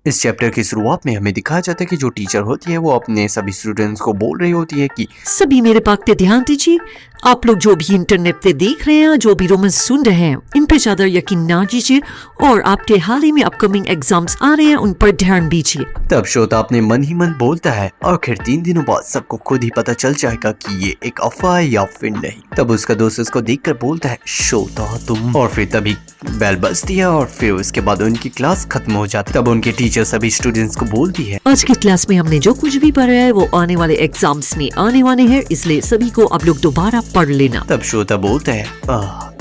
इस चैप्टर की शुरुआत में हमें दिखाया जाता है कि जो टीचर होती है वो अपने सभी स्टूडेंट्स को बोल रही होती है कि सभी मेरे बात पे ध्यान दीजिए। आप लोग जो भी इंटरनेट पे देख रहे हैं, जो भी रोमन्स सुन रहे हैं, इन पे ज्यादा यकीन ना कीजिए और आपके हाल ही में अपकमिंग एग्जाम्स आ रहे हैं, उन पर ध्यान दीजिए। तब श्रोता अपने मन ही मन बोलता है आखिर 3 दिनों बाद सबको खुद ही पता चल जाएगा कि ये एक अफवाह है या फिर नहीं। तब उसका दोस्त उसको देखकर बोलता है श्रोता तुम, और फिर तभी बेल बजती है और फिर उसके बाद उनकी क्लास खत्म हो जाती है। तब उनके टीचर सभी स्टूडेंट्स को बोलती है आज की क्लास में हमने जो कुछ भी पढ़ा है वो आने वाले एग्जाम्स में आने वाले हैं, इसलिए सभी को आप लोग दोबारा पढ़ लेना। तब श्रोता बोलता है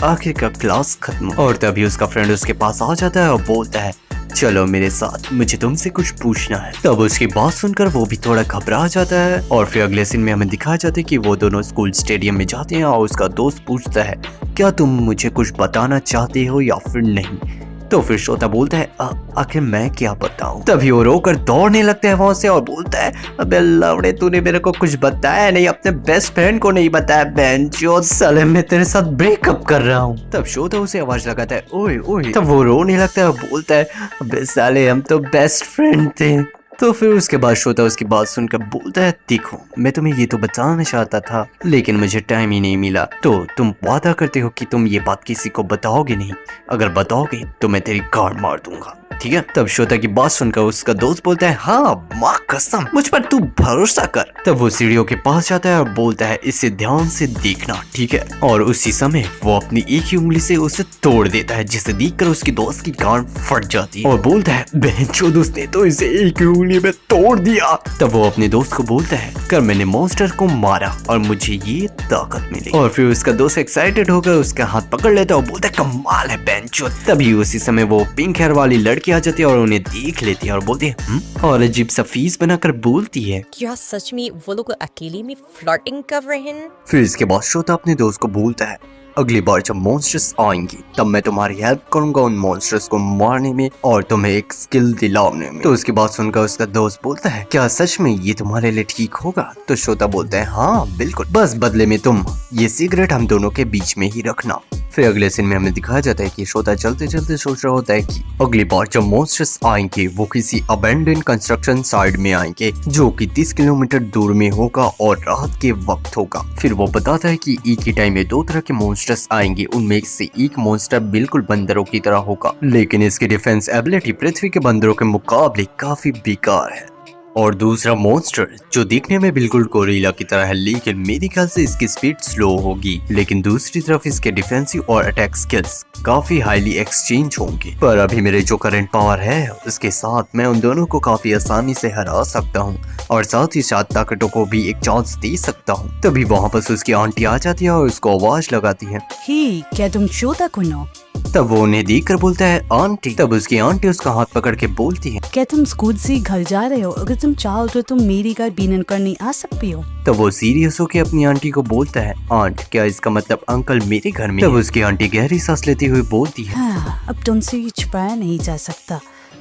आखिरकार क्लास खत्म, और तभी उसका फ्रेंड उसके पास आ जाता है और बोलता है चलो मेरे साथ, मुझे तुमसे कुछ पूछना है। तब उसकी बात सुनकर वो भी थोड़ा घबरा जाता है और फिर अगले सीन में हमें दिखाया जाता है कि वो दोनों स्कूल स्टेडियम में जाते हैं और उसका दोस्त पूछता है क्या तुम मुझे कुछ बताना चाहते हो या फिर नहीं। तो फिर श्रोता बोलता है आखिर मैं क्या बताऊं। तभी वो रोकर दौड़ने लगता है वहां से और बोलता है अबे लवड़े तूने मेरे को कुछ बताया नहीं, अपने बेस्ट फ्रेंड को नहीं बताया, बेंचो साले मैं तेरे साथ ब्रेकअप कर रहा हूँ। तब श्रोता उसे आवाज लगाता है ओए ओए। तब वो रोने लगता है और बोलता है अबे साले हम तो बेस्ट फ्रेंड थे। तो फिर उसके बाद श्रोता उसकी बात सुनकर बोलता है देखो मैं तुम्हें ये तो बताना चाहता था लेकिन मुझे टाइम ही नहीं मिला। तो तुम वादा करते हो कि तुम ये बात किसी को बताओगे नहीं, अगर बताओगे तो मैं तेरी गांड मार दूंगा, ठीक है। तब श्रोता की बात सुनकर उसका दोस्त बोलता है हाँ माँ कसम मुझ पर तू भरोसा कर। तब वो सीढ़ियों के पास जाता है और बोलता है इसे ध्यान से देखना, ठीक है। और उसी समय वो अपनी एक ही उंगली से उसे तोड़ देता है, जिसे देखकर उसकी दोस्त की गांड फट जाती है और बोलता है बहनचोद उसने तो इसे एक ही उंगली में तोड़ दिया। तब वो अपने दोस्त को बोलता है कर मैंने मॉन्स्टर को मारा और मुझे ये ताकत मिली। और फिर उसका दोस्त एक्साइटेड होकर उसका हाथ पकड़ लेता है और बोलता है कमाल है बहनचोद। तभी उसी समय वो पिंक हेयर वाली लड़की आ जाती है और उन्हें देख लेती है और बोलती है और अजीब सा फीस बनाकर बोलती है क्या सच में वो लोग अकेले में फ्लर्टिंग कर रहे हैं। फिर इसके बाद श्रोता अपने दोस्त को बोलता है अगली बार जब मॉन्स्टर्स आएंगे तब मैं तुम्हारी हेल्प करूंगा उन मॉन्स्टर्स को मारने में और तुम्हें एक स्किल दिलाने में। तो उसकी बात सुनकर उसका दोस्त बोलता है क्या सच में ये तुम्हारे लिए ठीक होगा। तो श्रोता बोलता है हाँ बिल्कुल, बस बदले में तुम ये सिगरेट हम दोनों के बीच में ही रखना। फिर अगले सीन में हमें दिखाया जाता है कि श्रोता चलते चलते सोच रहा होता है कि अगली बार जब मॉन्स्टर्स आएंगे वो किसी अबेंडन कंस्ट्रक्शन साइट में आएंगे जो कि 30 किलोमीटर दूर में होगा और रात के वक्त होगा। फिर वो बताता है कि एक ही टाइम में 2 तरह के मॉन्स्टर्स आएंगे, उनमें से एक मॉन्स्टर बिल्कुल बंदरों की तरह होगा लेकिन इसकी डिफेंस एबिलिटी पृथ्वी के बंदरों के मुकाबले काफी बेकार है, और दूसरा मॉन्स्टर जो दिखने में बिल्कुल गोरिल्ला की तरह है लेकिन मेरे ख्याल से इसकी स्पीड स्लो होगी, लेकिन दूसरी तरफ इसके डिफेंसिव और अटैक स्किल्स काफी हाईली एक्सचेंज होंगे। पर अभी मेरे जो करंट पावर है उसके साथ मैं उन दोनों को काफी आसानी से हरा सकता हूँ और साथ ही साथ ताकतों को भी एक चांस दे सकता हूँ। तभी वहाँ पर उसकी आंटी आ जाती है और उसको आवाज लगाती है ही क्या तुम श्रोता को नो। तब वो उन्हें देखकर बोलता है आंटी। तब उसकी आंटी उसका हाथ पकड़ के बोलती है क्या तुम स्कूल से घर जा रहे हो, अगर तुम चाहो तो तुम मेरी घर बीनन करने आ सकती हो। तब वो सीरियस होकर अपनी आंटी को बोलता है आंट क्या इसका मतलब अंकल मेरे घर में। तब उसकी आंटी गहरी सांस लेती हुई बोलती है हाँ, अब तुमसे ये छुपाया नहीं जा सकता।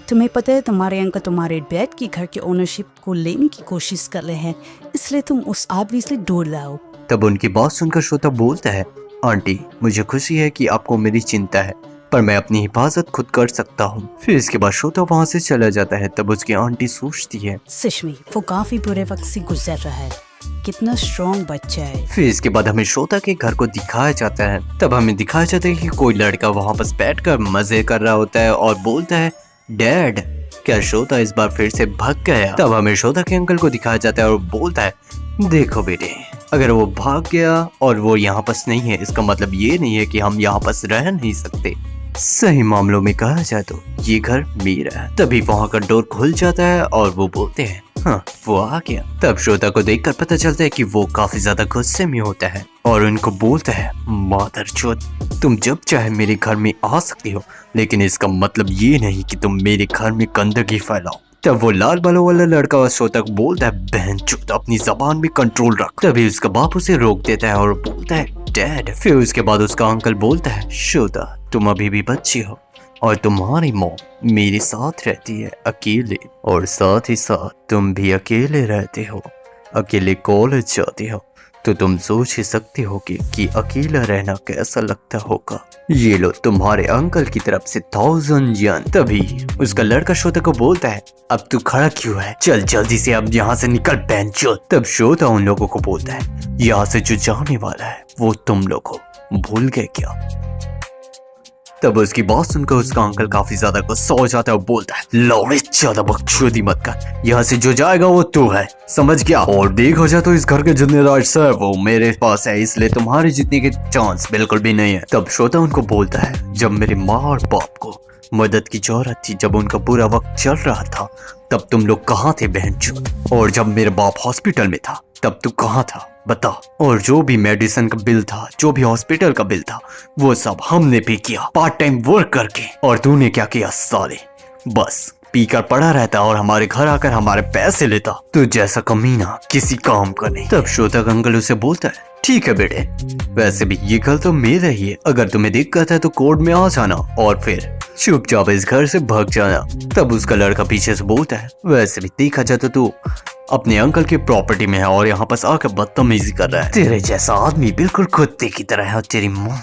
तुम्हें पता है तुम्हारे अंकल तुम्हारे डैड की घर की ओनरशिप को लेने की कोशिश कर रहे हैं, इसलिए तुम उस आदमी से दूर रहो। तब उनकी बात सुनकर श्रोता बोलता है आंटी मुझे खुशी है कि आपको मेरी चिंता है पर मैं अपनी हिफाजत खुद कर सकता हूँ। फिर इसके बाद श्रोता वहाँ से चला जाता है। तब उसकी आंटी सोचती है सच में वो काफी बुरे वक्त से गुजर रहा है, कितना स्ट्रॉन्ग बच्चा है। फिर इसके बाद हमें श्रोता के घर को दिखाया जाता है। तब हमें दिखाया जाता है कि कोई लड़का वहाँ पर बैठकर मजे कर रहा होता है और बोलता है डैड क्या श्रोता इस बार फिर से भाग गया। तब हमें श्रोता के अंकल को दिखाया जाता है और बोलता है देखो बेटे अगर वो भाग गया और वो यहाँ पास नहीं है इसका मतलब ये नहीं है कि हम यहाँ पास रह नहीं सकते, सही मामलों में कहा जाए तो ये घर मेरा है। तभी वहाँ का डोर खुल जाता है और वो बोलते हैं हाँ वो आ गया। तब श्रोता को देखकर पता चलता है कि वो काफी ज्यादा गुस्से में होता है और उनको बोलता है मादरचोद तुम जब चाहे मेरे घर में आ सकते हो लेकिन इसका मतलब ये नहीं कि तुम मेरे घर में गंदगी फैलाओ। तब वो लाल बालों वाला लड़का और श्रोता को बोलता है बहनचोद अपनी जबान में कंट्रोल रख। तभी उसका बाप उसे रोक देता है और बोलता है डैड। फिर उसके बाद उसका अंकल बोलता है श्रोता तुम अभी भी बच्ची हो और तुम्हारी मॉम मेरे साथ रहती है अकेले, और साथ ही साथ तुम भी अकेले रहते हो, अकेले कॉलेज जाते हो तो तुम सोच ही सकते हो कि अकेला रहना कैसा लगता होगा। ये लो तुम्हारे अंकल की तरफ से 1000 यन। तभी उसका लड़का श्रोता को बोलता है, अब तू खड़ा क्यों है, चल जल्दी से अब यहाँ से निकल बेंचो। तब श्रोता उन लोगों को बोलता है, यहाँ से जो जाने वाला है वो तुम लोग हो, भूल गए क्या। तब उसकी बात सुनकर उसका अंकल काफी ज्यादा गुस्सा हो जाता है और बोलता है, लौड़े ज्यादा बकचोदी मत कर, यहाँ से जो जाएगा वो तू है, समझ गया। और देखो जाए तो इस घर के जितने राइट्स है वो मेरे पास है, इसलिए तुम्हारी जीतने के चांस बिल्कुल भी नहीं है। तब श्रोता उनको बोलता है, जब मेरे माँ और बाप को मदद की जरूरत थी, जब उनका बुरा वक्त चल रहा था, तब तुम लोग कहाँ थे बहनचोद, और जब मेरा बाप हॉस्पिटल में था तब तू कहाँ था बता। और जो भी मेडिसिन का बिल था, जो भी हॉस्पिटल का बिल था, वो सब हमने पे किया पार्ट टाइम वर्क करके। और तूने क्या किया साले, बस पीकर पड़ा रहता और हमारे घर आकर हमारे पैसे लेता, तू जैसा कमीना किसी काम का नहीं। तब श्रोता का अंकल उसे बोलता है, ठीक है बेटे, वैसे भी ये घर तो मेरा ही है, अगर तुम्हें दिक्कत है तो कोर्ट में आ जाना और फिर चुपचाप इस घर से भाग जाना। तब उसका लड़का पीछे से बोलता है, वैसे भी देखा जाए तो तू अपने अंकल की प्रॉपर्टी में है और यहाँ पास आकर बदतमीजी कर रहा है, तेरे जैसा आदमी बिल्कुल कुत्ते की तरह है और तेरी मुंह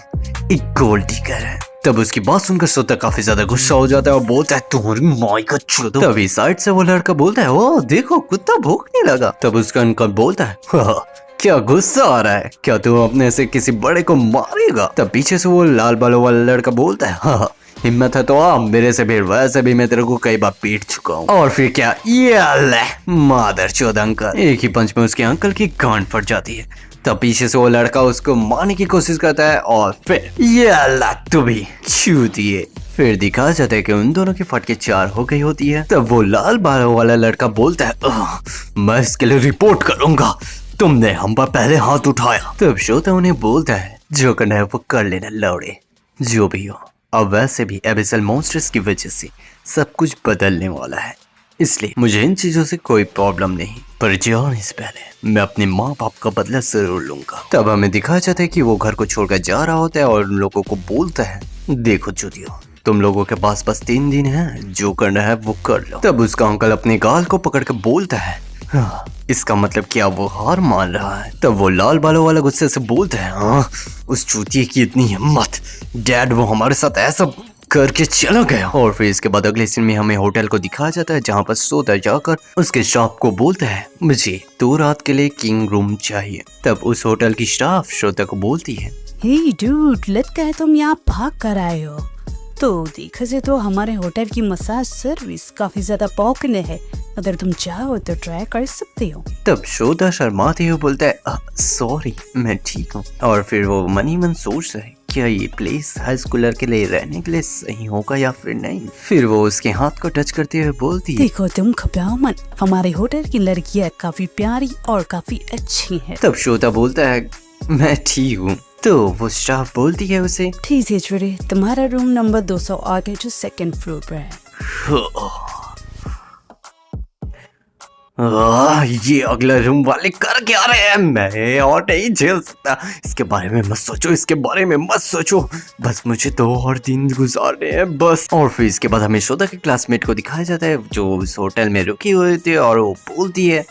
एक गोल्ड डिगर है। तब उसकी बात सुनकर श्रोता काफी ज्यादा गुस्सा हो जाता है और बोलता है, तुम्हारी माई का चूदो। तभी साइड से वो लड़का बोलता है, ओ देखो कुत्ता भौंकने लगा। तब उसका अंकल बोलता है, हाँ, क्या गुस्सा आ रहा है, क्या तू अपने से किसी बड़े को मारेगा। तब पीछे से वो लाल बालों वाला लड़का बोलता है, हाँ हिम्मत है तो आ मेरे से फिर, वैसे भी मैं तेरे को कई बार पीट चुका हूँ। और फिर क्या, ये मादर चौध अंकल, एक ही पंच में उसके अंकल की गांड फट जाती है। तब पीछे से वो लड़का उसको मारने की कोशिश करता है और फिर ये तू भी छू दिए। फिर दिखा जाता है कि उन दोनों की फटके 4 हो गई होती है। तब वो लाल बालों वाला लड़का बोलता है, मैं इसके लिए रिपोर्ट करूंगा, तुमने हम पर पहले हाथ उठाया। तब श्रोता उन्हें बोलता है, जो करना है वो कर लेना लौड़े, जो भी हो। अब वैसे भी एबिसल मॉन्स्टर्स की वजह से सब कुछ बदलने वाला है, इसलिए मुझे इन चीजों से कोई प्रॉब्लम नहीं, पर जाने से पहले मैं अपने माँ बाप का बदला जरूर लूंगा। तब हमें दिखाया जाता है कि वो घर को छोड़कर जा रहा होता है और उन लोगों को बोलता है, देखो चुदियो, तुम लोगों के पास बस 3 दिन है, जो करना है वो कर लो। तब उसका अंकल अपने गाल को पकड़ के बोलता है, हाँ, इसका मतलब क्या वो हार मान रहा है। तब वो लाल बालों वाला गुस्से से बोलता है, हाँ, उस चूतिए की इतनी हिम्मत, डैड वो हमारे साथ ऐसा करके चला गया। और फिर इसके बाद अगले सीन में हमें होटल को दिखाया जाता है, जहाँ पर श्रोता जाकर उसके स्टाफ को बोलता है, मुझे 2 रात के लिए किंग रूम चाहिए। तब उस होटल की स्टाफ श्रोता को बोलती है, हे डूड, लगता है तुम यहाँ भाग कर आए हो। तो देखा जाए तो हमारे होटल की मसाज सर्विस काफी ज्यादा पॉपुलर है, अगर तुम चाहो तो ट्राई कर सकते हो। तब श्रोता शर्माते हुए बोलता है, सॉरी मैं ठीक हूँ। और फिर वो मनी मन सोचता है, क्या ये प्लेस हाई स्कूलर के लिए रहने के लिए सही होगा या फिर नहीं। फिर वो उसके हाथ को टच करते हुए बोलती है, देखो तुम घबराओ मत, हमारे होटल की लड़कियाँ काफी प्यारी और काफी अच्छी हैं। तब श्रोता बोलता है, मैं ठीक हूँ। तो वो स्टाफ बोलती है उसे, ठीक है छोरे, तुम्हारा रूम नंबर 200 आगे जो 2nd फ्लोर पर है। ये अगला रूम वाले कर क्या रहे हैं, मैं और नहीं झेल सकता। इसके बारे में मत सोचो, इसके बारे में मत सोचो, बस मुझे 2 और दिन गुजारने हैं बस। और फिर इसके बाद हमें श्रोता के क्लासमेट को दिखाया जाता है, जो उस होटल में रुकी हुई थी, और वो बोलती है,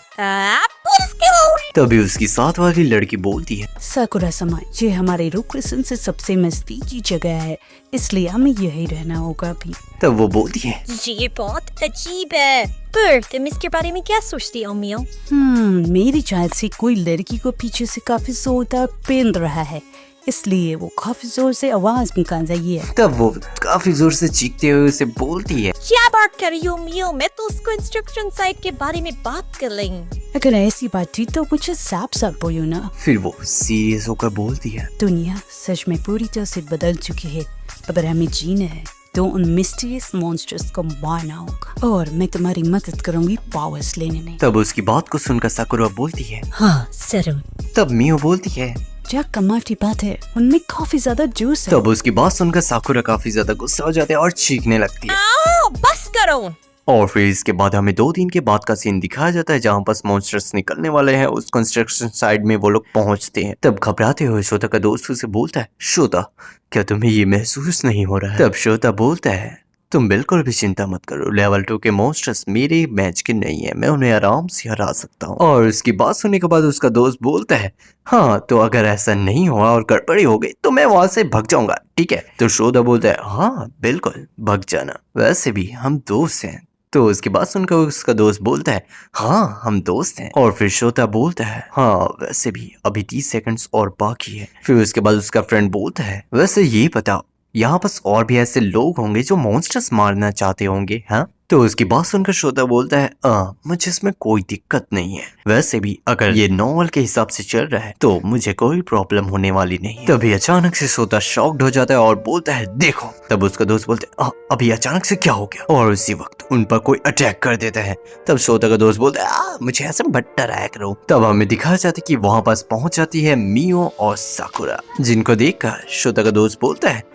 तभी उसकी साथ वाली लड़की बोलती है, साकुरा समाज, ये हमारे लोकेशन से सबसे नजदीकी जगह है, इसलिए हमें यही रहना होगा अभी। तब वो बोलती है, ये बहुत अजीब है, पर तुम इसके बारे में क्या सोचती हो मियो? मेरी चाल से कोई लड़की को पीछे से काफी जोरदार पेन रहा है, इसलिए वो काफी जोर से आवाज निकाल रही है। तब वो काफी जोर से चीखते हुए उसे बोलती है, क्या बात कर रही हो मियो, मैं तो उसको इंस्ट्रक्शन साइट के बारे में बात कर लेंगे। अगर ऐसी बात थी तो मुझे साफ साफ बोलो ना। फिर वो सीरियस होकर बोलती है, दुनिया सच में पूरी तरह से बदल चुकी है, अगर हमें जीना है तो उन मिस्टीरियस मॉन्स्टर्स को मारना होगा, और मैं तुम्हारी मदद करूंगी पावर्स लेने में। तब उसकी बात को सुनकर साकुरा बोलती है, हाँ जरूर। तब मियो बोलती है, क्या कमाल की बात है, उनमें काफी ज्यादा जूस है। तब उसकी बात सुनकर साकुरा काफी ज्यादा गुस्सा हो जाते हैं और चीखने लगती है। आओ, बस करो। और फिर इसके बाद हमें 2 दिन के बाद का सीन दिखाया जाता है, जहाँ पर मॉन्स्टर्स निकलने वाले हैं। उस कंस्ट्रक्शन साइड में वो लोग पहुंचते हैं। तब घबराते हुए श्रोता का दोस्त उसे बोलता है, श्रोता क्या तुम्हें ये महसूस नहीं हो रहा है? तब श्रोता बोलता है, तुम बिल्कुल भी चिंता मत करो, लेवल 2 के मॉन्स्टर्स मेरे मैच के नहीं है, मैं उन्हें आराम से हरा सकता हूँ। और उसकी बात सुनने के बाद उसका दोस्त बोलता है, हाँ तो अगर ऐसा नहीं हुआ और गड़बड़ी हो गई तो मैं वहां से भाग जाऊंगा, ठीक है? तो श्रोता बोलता है, हाँ बिल्कुल भाग जाना, वैसे भी हम दोस्त हैं। तो उसकी बात सुनकर उसका दोस्त बोलता है, हाँ हम दोस्त हैं। और फिर श्रोता बोलता है, हाँ वैसे भी अभी 30 सेकंड्स और बाकी है। फिर उसके बाद उसका फ्रेंड बोलता है, वैसे ये बताओ यहाँ पास और भी ऐसे लोग होंगे जो मॉन्स्टर्स मारना चाहते होंगे, हाँ? तो उसकी बात सुनकर श्रोता बोलता है, मुझे इसमें कोई दिक्कत नहीं है, वैसे भी अगर ये नॉवल के हिसाब से चल रहा है तो मुझे कोई प्रॉब्लम होने वाली नहीं है। तभी अचानक से श्रोता शॉक्ड हो जाता है और बोलता है, देखो। तब उसका दोस्त बोलता है, अभी अचानक से क्या हो गया? और उसी वक्त उन पर कोई अटैक कर देता है। तब श्रोता का दोस्त बोलता है, मुझे ऐसे मत डराया करो। तब हमें दिखाया जाता है कि वहां पास पहुंच जाती है मियो और साकुरा, जिनको देखकर श्रोता का दोस्त बोलता है,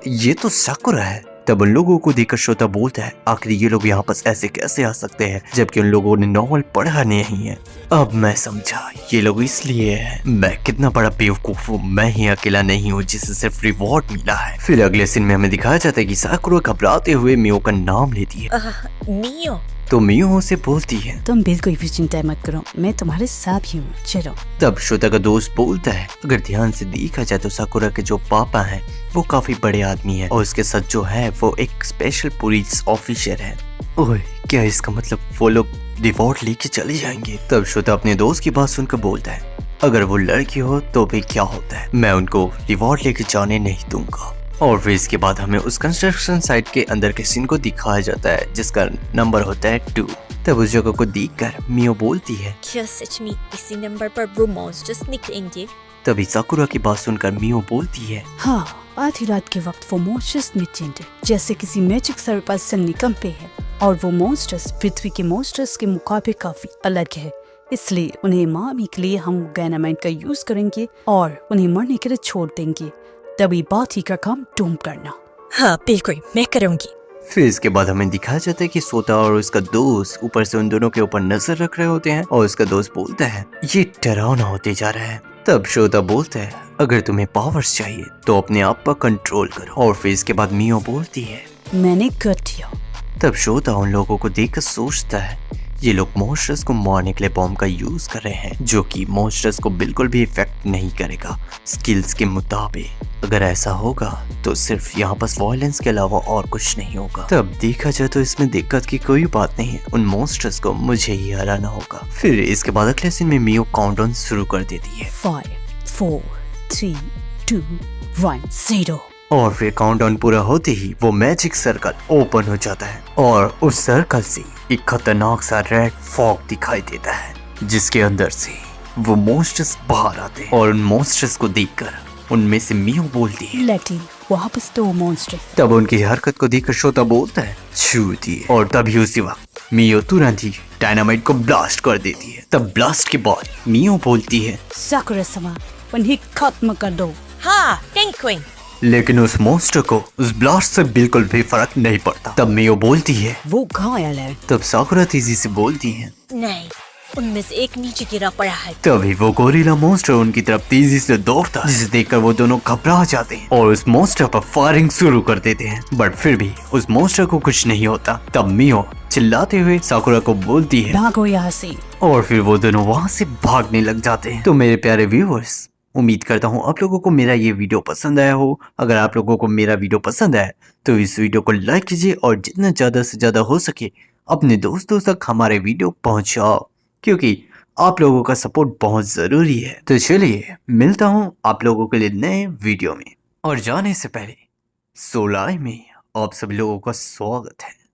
ये तो साकुरा है। तब उन लोगों को देखकर श्रोता बोलता है, आखिर ये लोग यहाँ पास ऐसे कैसे आ सकते हैं जबकि उन लोगों ने नॉवल पढ़ा नहीं है। अब मैं समझा, ये लोग इसलिए है। मैं कितना बड़ा बेवकूफ हूँ, मैं ही अकेला नहीं हूँ जिसे सिर्फ रिवॉर्ड मिला है। फिर अगले सीन में हमें दिखाया जाता है कि साकुरा घबराते हुए मियो का नाम लेती है। मियो। तो मियो उसे बोलती है, तुम बिल्कुल भी चिंता मत करो, मैं तुम्हारे साथ ही हूँ, चलो। तब श्रोता का दोस्त बोलता है, अगर ध्यान से देखा जाए तो साकुरा के जो पापा हैं वो काफी बड़े आदमी है और उसके साथ जो है वो एक स्पेशल पुलिस ऑफिसर है। ओए, क्या इसका मतलब वो लोग रिवॉर्ड लेके चले जाएंगे? तब श्रोता अपने दोस्त की बात सुनकर बोलता है, अगर वो लड़की हो तो भी क्या होता है, मैं उनको रिवॉर्ड लेके जाने नहीं दूंगा। और फिर इसके बाद हमें उस कंस्ट्रक्शन साइट के अंदर के सीन को दिखाया जाता है जिसका नंबर होता है 2। तब उस जगह को देखकर मियो बोलती है, क्या सच में इसी नंबर पर वो मॉन्स्टर्स निकलेंगे? तभी साकुरा की बात सुनकर मियो बोलती है, हाँ, आधी रात के वक्त वो मॉन्स्टर्स निकलेंगे जैसे किसी मैजिक सर्पस से निकलते हैं, और वो मॉन्स्टर्स पृथ्वी के मॉन्स्टर्स के मुकाबले काफी अलग है, इसलिए उन्हें मारने के लिए हम डायनामाइट का यूज करेंगे और उन्हें मरने के लिए छोड़ देंगे। तभी बाकी का काम तुम करना। हाँ बिल्कुल, मैं करूँगी। फिर इसके बाद हमें दिखाया जाता है कि सोता और उसका दोस्त ऊपर से उन दोनों के ऊपर नजर रख रहे होते हैं और उसका दोस्त बोलता है, ये डरावना होते जा रहा है। तब श्रोता बोलता है, अगर तुम्हें पावर्स चाहिए तो अपने आप पर कंट्रोल करो। और फिर इसके बाद मियो बोलती है, मैंने कर दिया। तब श्रोता उन लोगों को देखकर सोचता है, ये लोग मॉन्स्टर्स को मारने के लिए बॉम्ब का यूज कर रहे हैं जो कि मॉन्स्टर्स को बिल्कुल भी इफेक्ट नहीं करेगा स्किल्स के मुताबिक। अगर ऐसा होगा तो सिर्फ यहाँ पास वायलेंस के अलावा और कुछ नहीं होगा। तब देखा जाए तो इसमें दिक्कत की कोई बात नहीं है, उन मॉन्स्टर्स को मुझे ही हराना होगा। फिर इसके बाद अगले सीन में मियो काउंटडाउन शुरू कर देती है, 5, 4, 3, 2, 1, 0। और फिर काउंटडाउन पूरा होते ही वो मैजिक सर्कल ओपन हो जाता है और उस सर्कल से एक खतरनाक सा रेड फॉग दिखाई देता है जिसके अंदर से वो मॉन्स्टर्स बाहर आते हैं। और उन मॉन्स्टर्स को देखकर उनमें से मियो बोलती है, लेकिन वहाँ पर तो मॉन्स्टर। तब उनकी हरकत को देखकर श्रोता बोलता है, छू दिए। और तभी उसी वक्त मियो तुरंत ही डायनामाइट को ब्लास्ट कर देती है। तब ब्लास्ट के बाद मियो बोलती है, साकुरा-sama, उन्हें खत्म कर दो। हाँ पेंगुइन। लेकिन उस मॉन्स्टर को उस ब्लास्ट से बिल्कुल भी फर्क नहीं पड़ता। तब मियो बोलती है, वो घायल है। तब साकुरा तेजी से बोलती है, नहीं, उनमें से एक नीचे गिरा पड़ा है। तभी वो गोरिल्ला मॉन्स्टर उनकी तरफ तेजी से दौड़ता है जिसे देखकर वो दोनों घबरा जाते हैं और उस मॉन्स्टर पर फायरिंग शुरू कर देते हैं। बट फिर भी उस मॉन्स्टर को कुछ नहीं होता। तब मियो चिल्लाते हुए साकुरा को बोलती है, भागो यहाँ से। और फिर वो दोनों वहाँ से भागने लग जाते हैं। तो मेरे प्यारे व्यूअर्स, उम्मीद करता हूँ आप लोगों को मेरा ये वीडियो पसंद आया हो। अगर आप लोगों को मेरा वीडियो पसंद आया तो इस वीडियो को लाइक कीजिए और जितना ज़्यादा से ज़्यादा हो सके अपने दोस्तों तक हमारे वीडियो पहुँचाओ, क्योंकि आप लोगों का सपोर्ट बहुत ज़रूरी है। तो चलिए मिलता हूँ आप लोगों के लिए नए वीडियो में। और जाने से पहले सोलाई में आप सभी लोगों का स्वागत है।